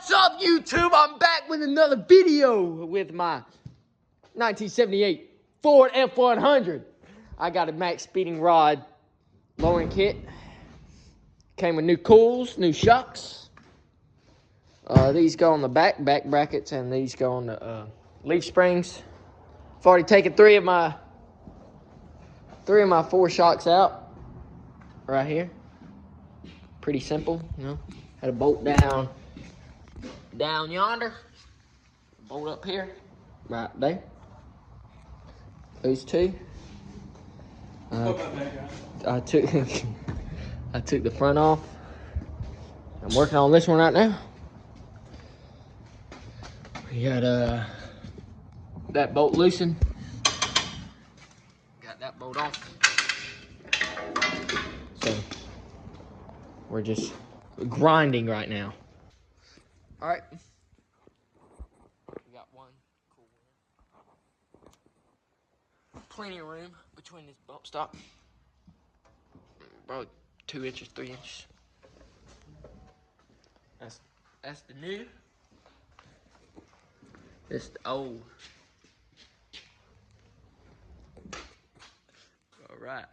What's up, YouTube? I'm back with another video with my 1978 Ford F100. I got a Maxspeeding rod lowering kit. Came with new coils, new shocks. These go on the back brackets, and these go on the leaf springs. I've already taken three of my 4 shocks out right here. Pretty simple, you know. Had a bolt down yonder, bolt up here, right there. Those two. I took the front off. I'm working on this one right now. We got that bolt loosened. Got that bolt off. So we're just grinding right now. All right. We got one cool one. Plenty of room between this bump stock. Probably 2 inches, 3 inches. That's the new. This the old. All right.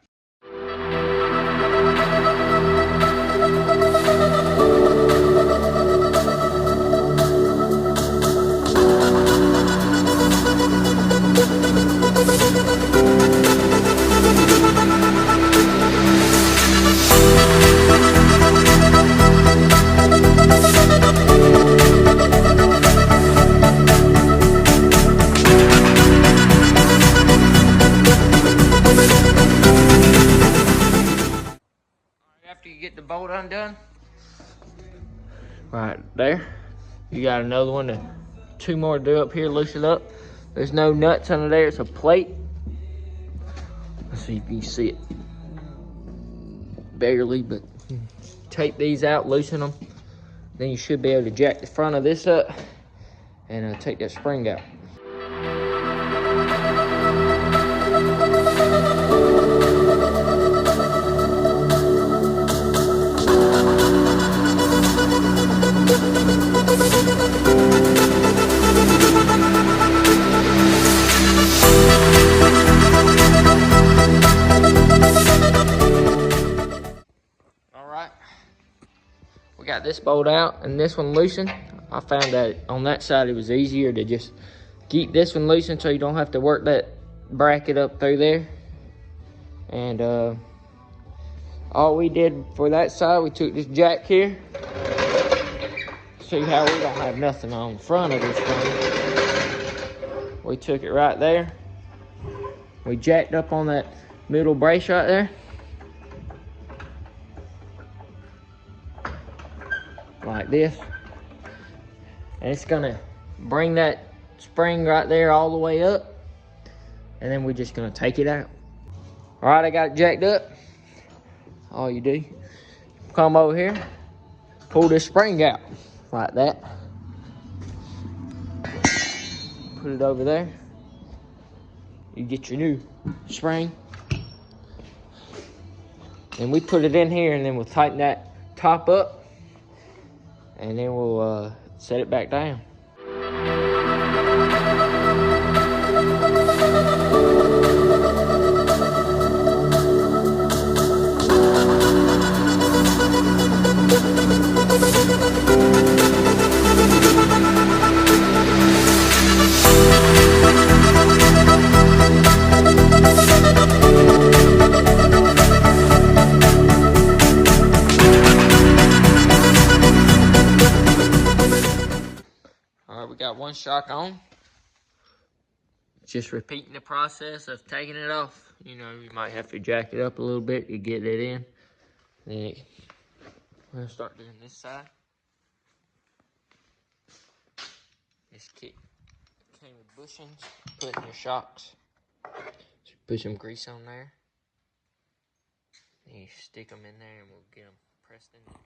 After you get the bolt undone, right there, you got another one, 2 more to do up here, loosen up. There's no nuts under there, it's a plate. Let's see if you can see it. Barely, but take these out, loosen them. Then you should be able to jack the front of this up and take that spring out. We got this bolt out and this one loosened. I found that on that side it was easier to just keep this one loosened so you don't have to work that bracket up through there. And all we did for that side, we took this jack here. See how we don't have nothing on the front of this thing. We took it right there. We jacked up on that middle brace right there. Like this, and it's gonna bring that spring right there all the way up, and then we're just gonna take it out. All right, I got it jacked up. All you do, come over here, pull this spring out like that, put it over there. You get your new spring, and we put it in here, and then we'll tighten that top up. And then we'll set it back down. We got 1 shock on. Just repeating the process of taking it off. You know, you might have to jack it up a little bit to get it in. Then we'll start doing this side. This kit came with bushings. Put in your shocks. Just put some grease on there. And you stick them in there, and we'll get them pressed in there.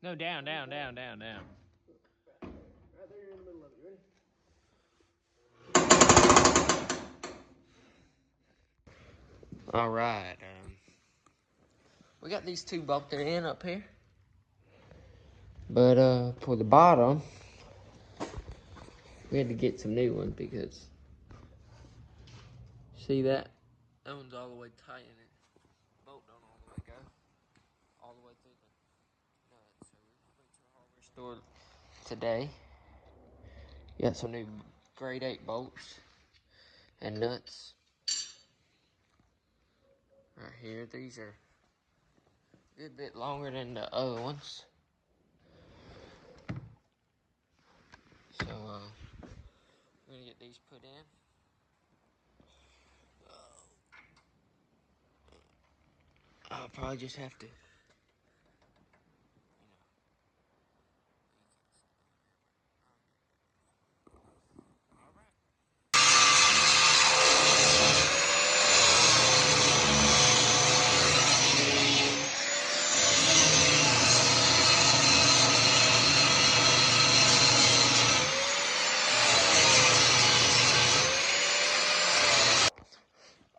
No, down, down, down, down, down. Right there, you're in the middle of it. Ready? All right. We got these two bolted in up here. But for the bottom, we had to get some new ones because, see that? That one's all the way tight and it bolt don't all the way go. All the way through the nuts. So we went to the hardware store today. Got some new grade 8 bolts and nuts. Right here, these are a good bit longer than the other ones. So, we're gonna get these put in. I'll probably just have to,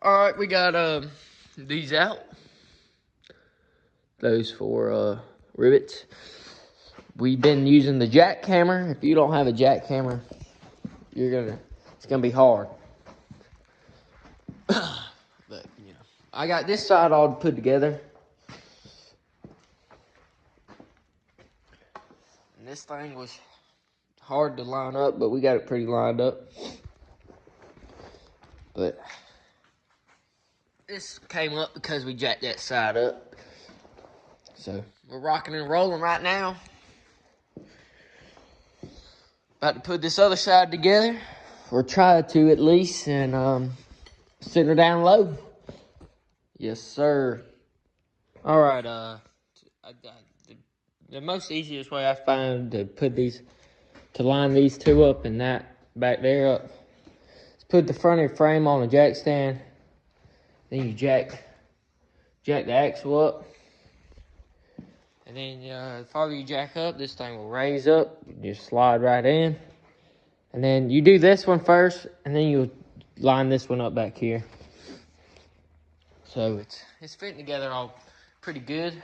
All right, we got these out. Those four rivets. We've been using the jackhammer. If you don't have a jackhammer, it's gonna be hard. But I got this side all put together. And this thing was hard to line up, but we got it pretty lined up. But this came up because we jacked that side up. So we're rocking and rolling right now. About to put this other side together, or try to at least, and sit her down low. Yes, sir. All right. The most easiest way I find to line these two up and that back there up is put the front of your frame on a jack stand. Then you jack the axle up. And then the farther you jack up, this thing will raise up. You just slide right in. And then you do this one first, and then you'll line this one up back here. So it's fitting together all pretty good.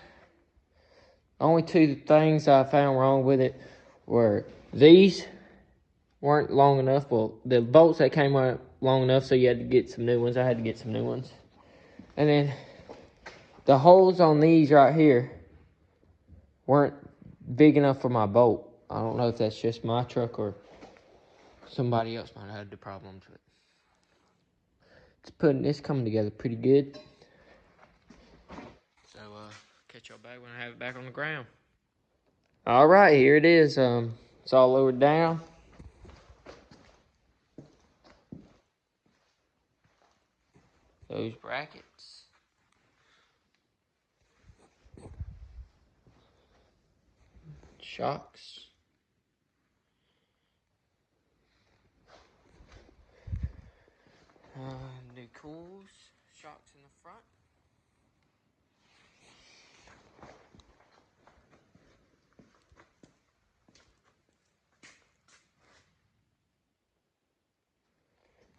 Only two things I found wrong with it were these weren't long enough. Well, the bolts that came weren't long enough, so you had to get some new ones. I had to get some new ones. And then the holes on these right here weren't big enough for my bolt. I don't know if that's just my truck or somebody else might have had the problems with it. It's coming together pretty good. So catch y'all back when I have it back on the ground. All right, here it is. It's all lowered down. Those brackets. Shocks. New cools. Shocks in the front.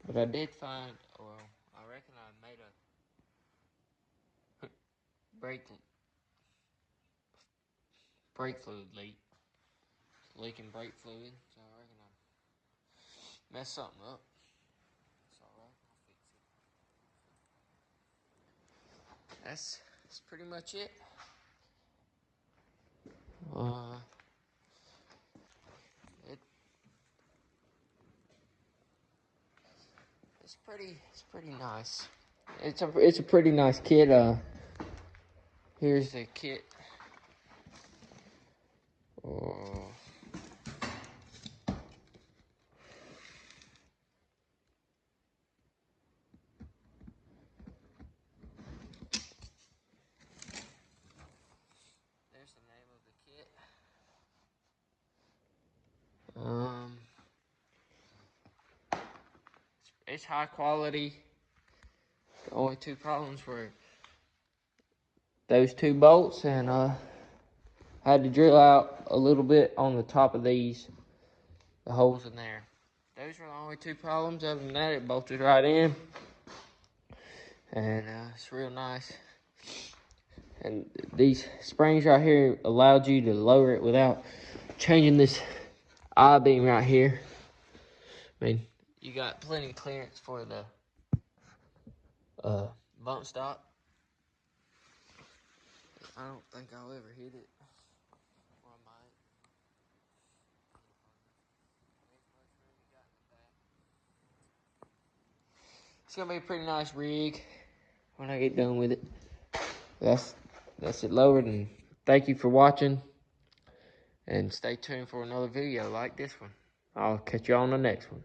But I did find, well, I reckon I made a brake fluid leak. Leaking brake fluid, so I reckon I messed something up. It's alright, I'll fix it. That's pretty much it. It's pretty nice. It's a pretty nice kit. Here's the kit. There's the name of the kit. It's high quality. The only two problems were those two bolts and I had to drill out a little bit on the top of these, the holes in there. Those are the only two problems. Other than that, it bolted right in. And it's real nice. And these springs right here allowed you to lower it without changing this I-beam right here. I mean, you got plenty of clearance for the bump stop. I don't think I'll ever hit it. Or I might. It's gonna be a pretty nice rig when I get done with it. That's it lowered, and thank you for watching. And stay tuned for another video like this one. I'll catch you on the next one.